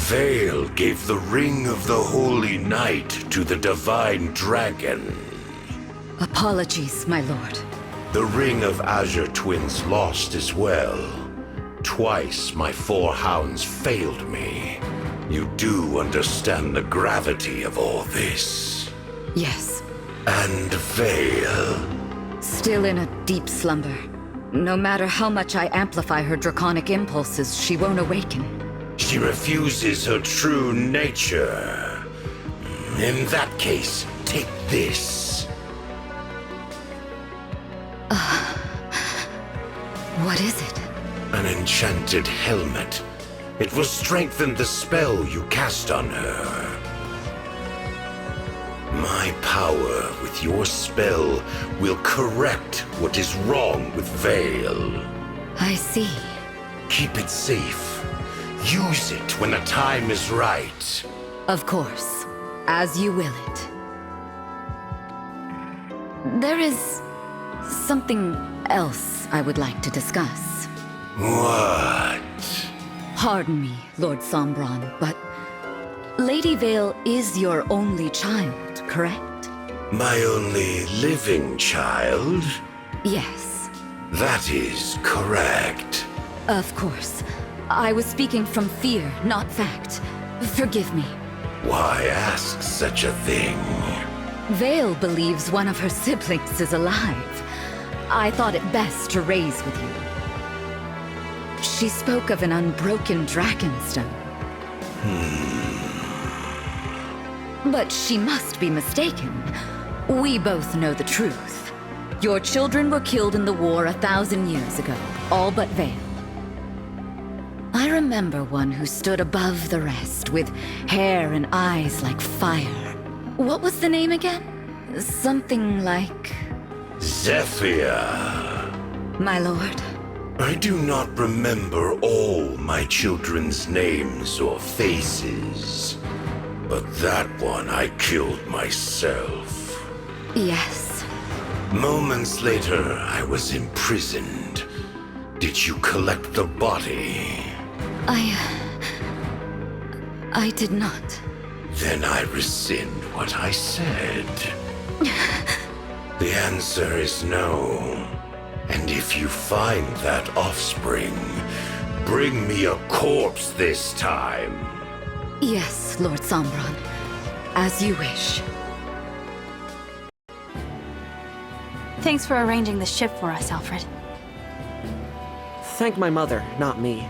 Vale gave the Ring of the Holy Night to the Divine Dragon. Apologies, my lord. The Ring of Azure Twins lost as well. Twice my 4 hounds failed me. You do understand the gravity of all this. Yes. And Vale? Still in a deep slumber. No matter how much I amplify her draconic impulses, she won't awaken. She refuses her true nature. In that case, take this. What is it? An enchanted helmet. It will strengthen the spell you cast on her. My power with your spell will correct what is wrong with Vale. I see. Keep it safe. Use it when the time is right. Of course. As you will it. There is something else I would like to discuss. What? Pardon me, Lord Sombron, but Lady Vale is your only child, correct? My only living child? Yes. That is correct. Of course. I was speaking from fear, not fact. Forgive me. Why ask such a thing? Vale believes one of her siblings is alive. I thought it best to raise with you. She spoke of an unbroken dragonstone. But she must be mistaken. We both know the truth. Your children were killed in the war 1,000 years ago, all but Vale. I remember one who stood above the rest, with hair and eyes like fire. What was the name again? Something like... Zephyr. My lord. I do not remember all my children's names or faces. But that one I killed myself. Yes. Moments later, I was imprisoned. Did you collect the body? I did not. Then I rescind what I said. The answer is no. And if you find that offspring, bring me a corpse this time. Yes, Lord Sombron. As you wish. Thanks for arranging the ship for us, Alfred. Thank my mother, not me.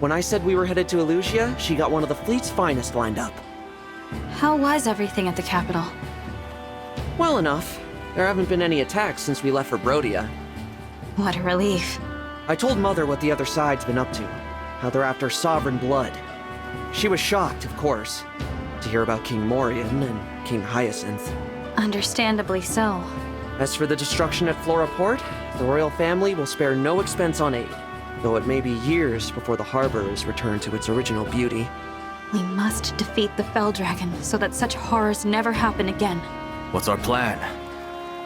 When I said we were headed to Elusia, she got one of the fleet's finest lined up. How was everything at the capital? Well enough. There haven't been any attacks since we left for Brodia. What a relief. I told Mother what the other side's been up to, how they're after sovereign blood. She was shocked, of course, to hear about King Morian and King Hyacinth. Understandably so. As for the destruction at Flora Port, the royal family will spare no expense on aid, though it may be years before the harbor is returned to its original beauty. We must defeat the Fell Dragon so that such horrors never happen again. What's our plan?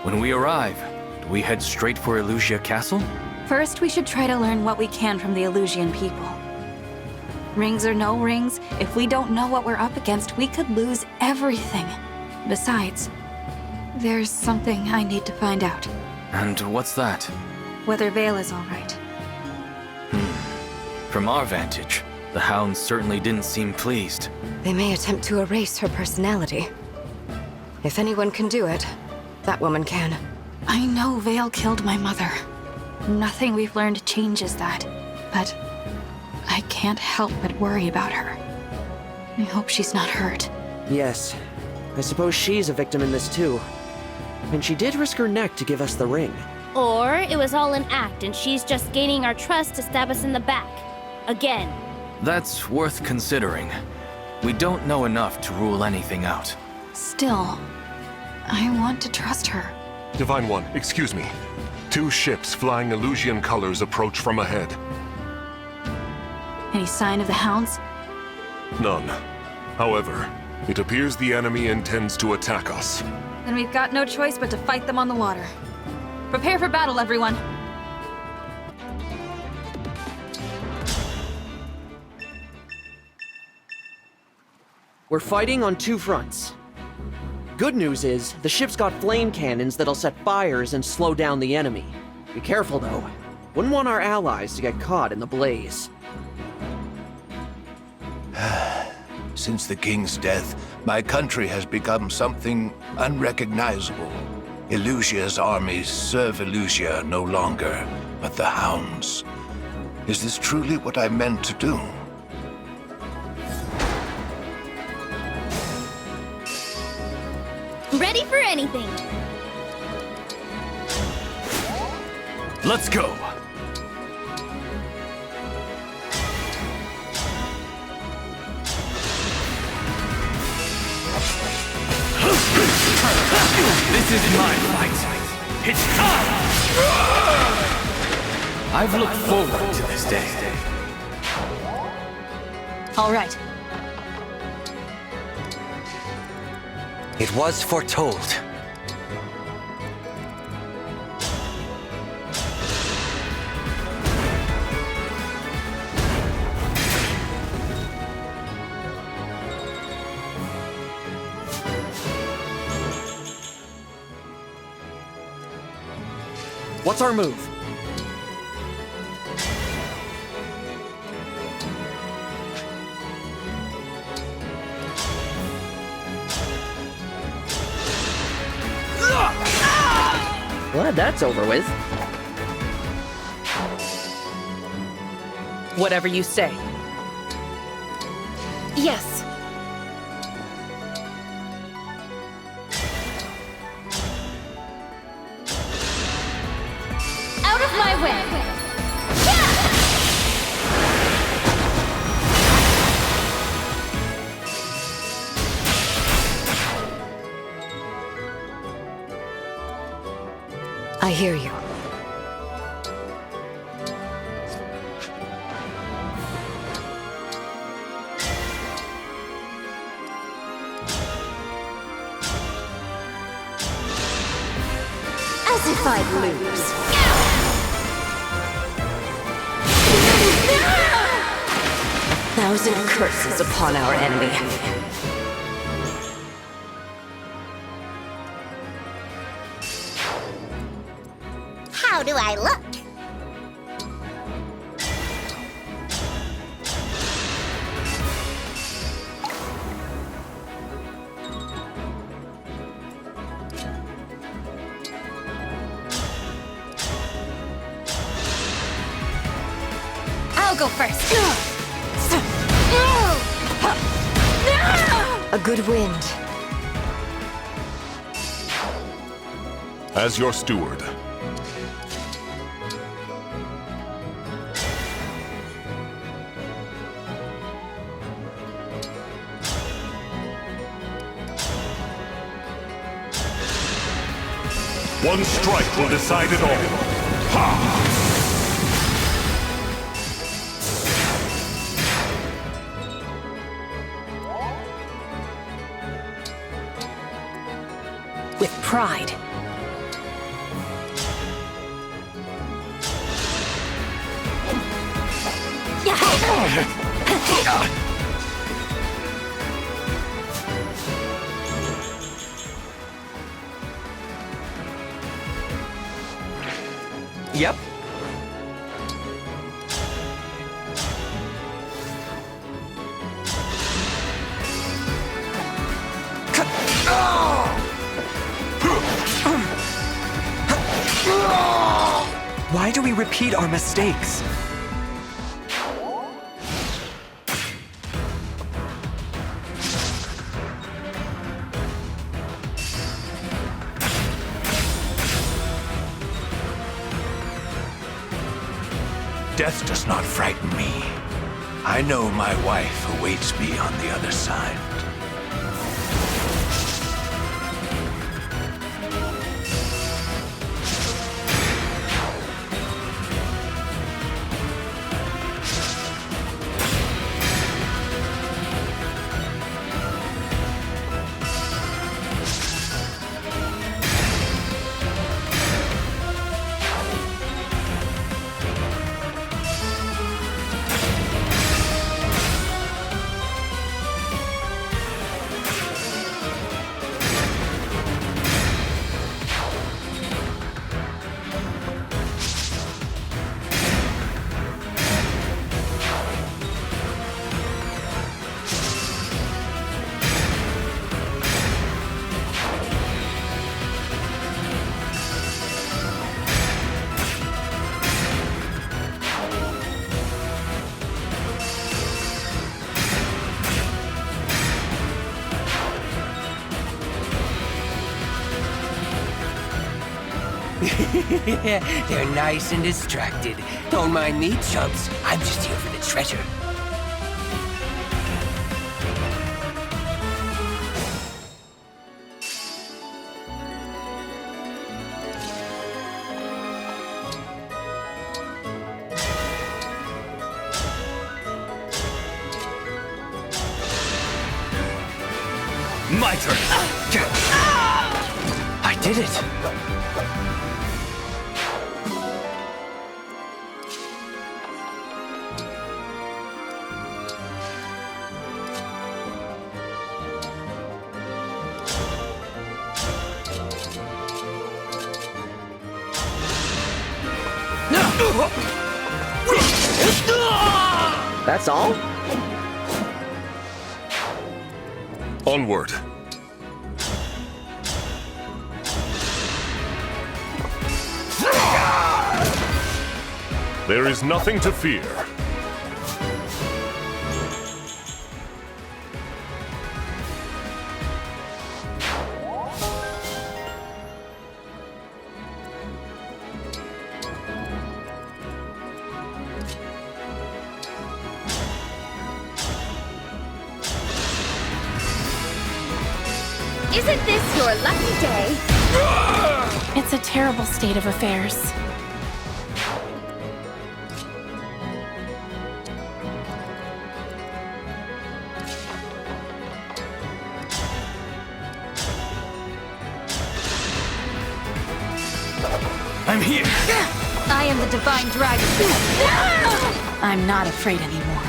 When we arrive, do we head straight for Elusia Castle? First, we should try to learn what we can from the Elusian people. Rings or no rings, if we don't know what we're up against, we could lose everything. Besides, there's something I need to find out. And what's that? Whether Vale is all right. From our vantage, the hounds certainly didn't seem pleased. They may attempt to erase her personality. If anyone can do it, that woman can. I know Vale killed my mother. Nothing we've learned changes that. But I can't help but worry about her. I hope she's not hurt. Yes, I suppose she's a victim in this too. And she did risk her neck to give us the ring. Or it was all an act and she's just gaining our trust to stab us in the back. Again. That's worth considering. We don't know enough to rule anything out. Still, I want to trust her. Divine One, excuse me. 2 ships flying Elusian colors approach from ahead. Any sign of the hounds? None. However, it appears the enemy intends to attack us. Then we've got no choice but to fight them on the water. Prepare for battle, everyone! We're fighting on two fronts. Good news is, the ship's got flame cannons that'll set fires and slow down the enemy. Be careful, though. Wouldn't want our allies to get caught in the blaze. Since the king's death, my country has become something unrecognizable. Elusia's armies serve Elusia no longer, but the hounds. Is this truly what I meant to do? Ready for anything. Let's go! This is my fight. It's time! I've looked forward to this day. All right. It was foretold. What's our move? Glad that's over with. Whatever you say. Yes. Out of my way! I hear you. As if I'd lose. A thousand curses upon our enemy. How do I look? I'll go first. A good wind. As your steward, one strike will decide it all. Ha! With pride. Yep. Why do we repeat our mistakes? Death does not frighten me. I know my wife awaits me on the other side. They're nice and distracted. Don't mind me, chumps. I'm just here for the treasure. My turn! I did it! That's all? Onward. There is nothing to fear. Isn't this your lucky day? It's a terrible state of affairs. I'm here! I am the Divine Dragon. I'm not afraid anymore.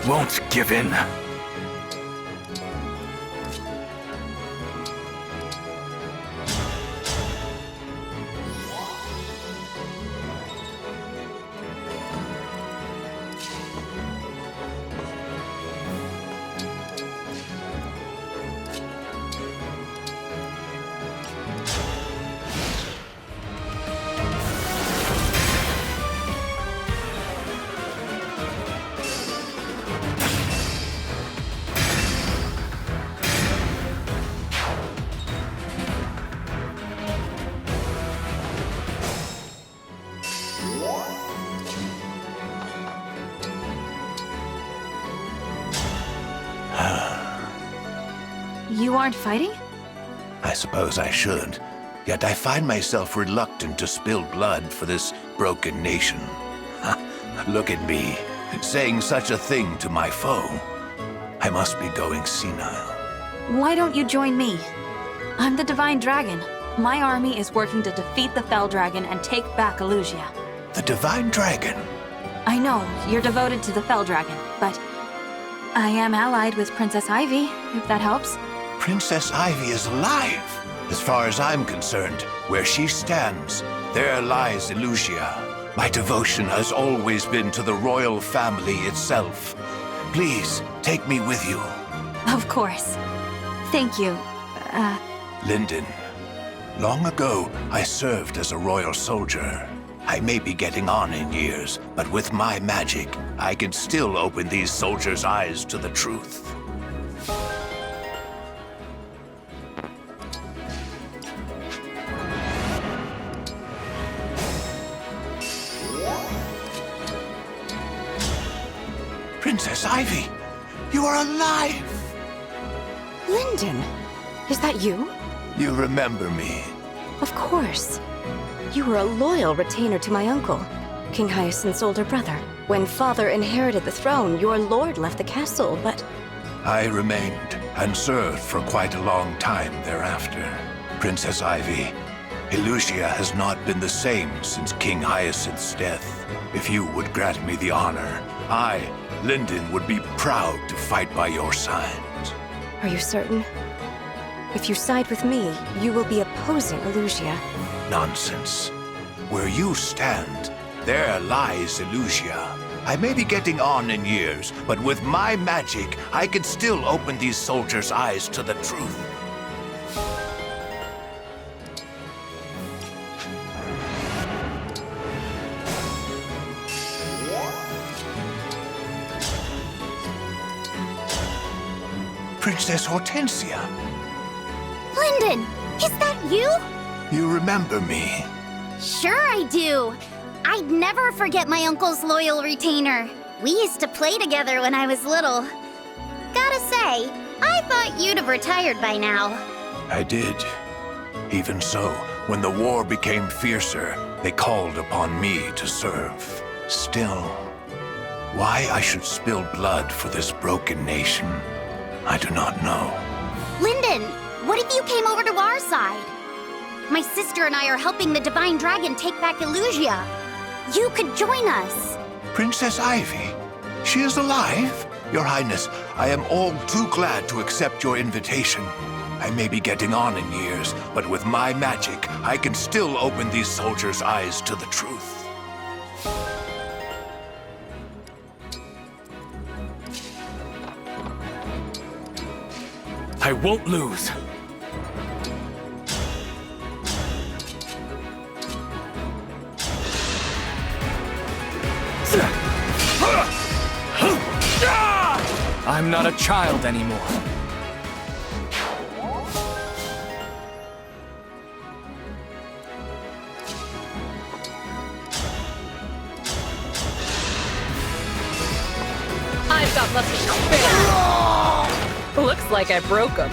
Won't give in. You aren't fighting? I suppose I should. Yet I find myself reluctant to spill blood for this broken nation. Look at me, saying such a thing to my foe. I must be going senile. Why don't you join me? I'm the Divine Dragon. My army is working to defeat the Fell Dragon and take back Elusia. The Divine Dragon? I know, you're devoted to the Fell Dragon, but I am allied with Princess Ivy, if that helps. Princess Ivy is alive. As far as I'm concerned, where she stands, there lies Elusia. My devotion has always been to the royal family itself. Please, take me with you. Of course. Thank you. Linden, long ago, I served as a royal soldier. I may be getting on in years, but with my magic, I can still open these soldiers' eyes to the truth. Princess Ivy, you are alive! Linden, is that you? You remember me? Of course. You were a loyal retainer to my uncle, King Hyacinth's older brother. When father inherited the throne, your lord left the castle, but... I remained and served for quite a long time thereafter. Princess Ivy, Elusia has not been the same since King Hyacinth's death. If you would grant me the honor, I, Linden, would be proud to fight by your side. Are you certain? If you side with me, you will be opposing Elusia. Nonsense. Where you stand, there lies Elusia. I may be getting on in years, but with my magic, I can still open these soldiers' eyes to the truth. Princess Hortensia! Linden! Is that you? You remember me? Sure I do. I'd never forget my uncle's loyal retainer. We used to play together when I was little. Gotta say, I thought you'd have retired by now. I did. Even so, when the war became fiercer, they called upon me to serve. Still, why I should spill blood for this broken nation, I do not know. Lyndon, what if you came over to our side? My sister and I are helping the Divine Dragon take back Elusia. You could join us. Princess Ivy? She is alive? Your Highness, I am all too glad to accept your invitation. I may be getting on in years, but with my magic, I can still open these soldiers' eyes to the truth. I won't lose. I'm not a child anymore. I've got nothing to spare. Looks like I broke him.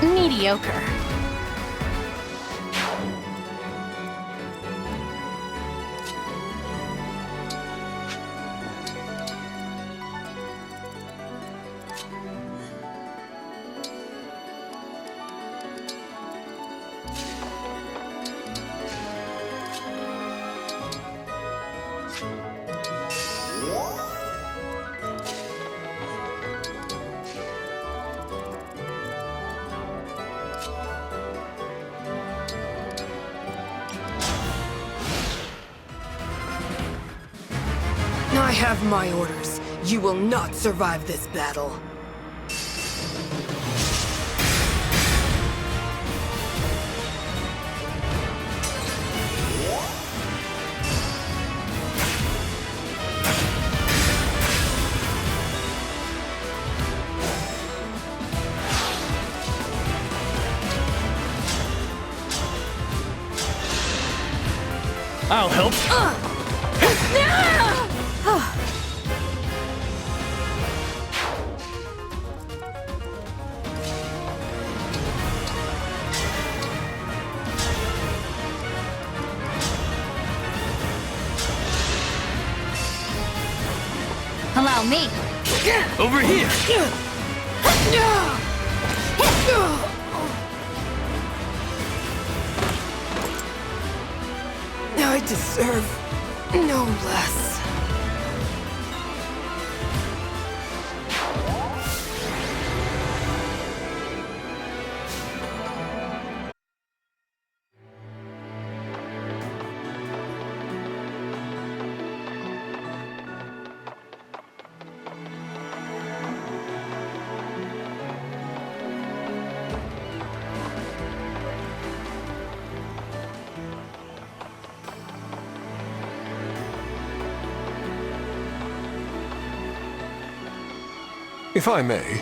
Mediocre. I have my orders. You will not survive this battle. I'll help. Allow me. Over here. I deserve no less. If I may,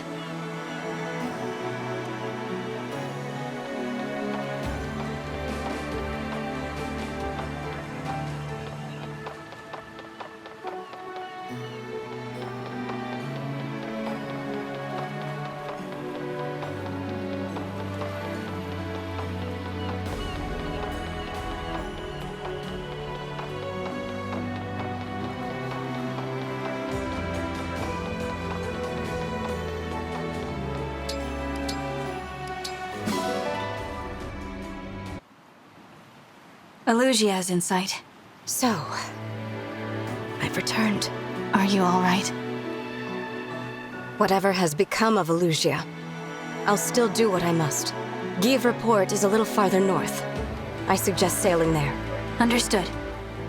Elusia is in sight. So, I've returned. Are you all right? Whatever has become of Elusia, I'll still do what I must. Givre Port is a little farther north. I suggest sailing there. Understood.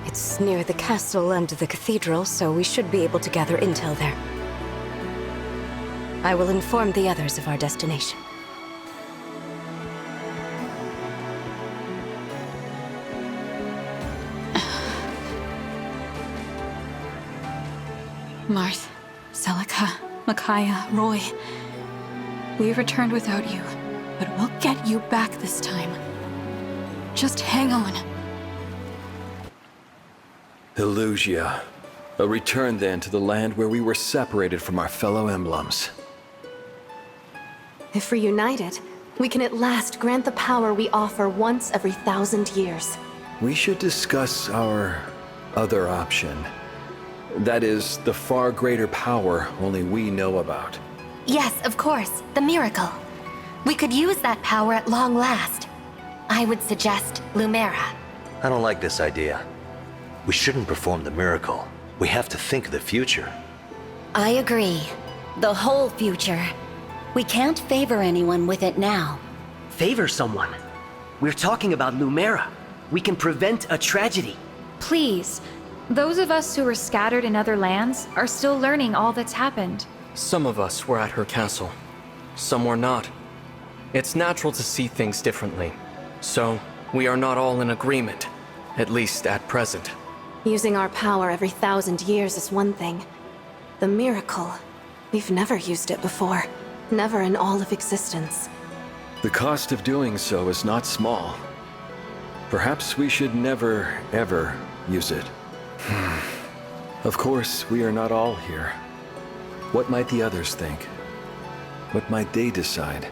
It's near the castle and the cathedral, so we should be able to gather intel there. I will inform the others of our destination. Marth, Celica, Micaiah, Roy. We returned without you, but we'll get you back this time. Just hang on. Elusia. A return then to the land where we were separated from our fellow emblems. If reunited, we can at last grant the power we offer once every 1,000 years. We should discuss our other option. That is, the far greater power only we know about. Yes, of course. The miracle. We could use that power at long last. I would suggest Lumera. I don't like this idea. We shouldn't perform the miracle. We have to think of the future. I agree. The whole future. We can't favor anyone with it now. Favor someone? We're talking about Lumera. We can prevent a tragedy. Please. Those of us who were scattered in other lands are still learning all that's happened. Some of us were at her castle. Some were not. It's natural to see things differently. So, we are not all in agreement. At least at present. Using our power every 1,000 years is one thing. The miracle, we've never used it before. Never in all of existence. The cost of doing so is not small. Perhaps we should never, ever use it. Of course, we are not all here. What might the others think? What might they decide?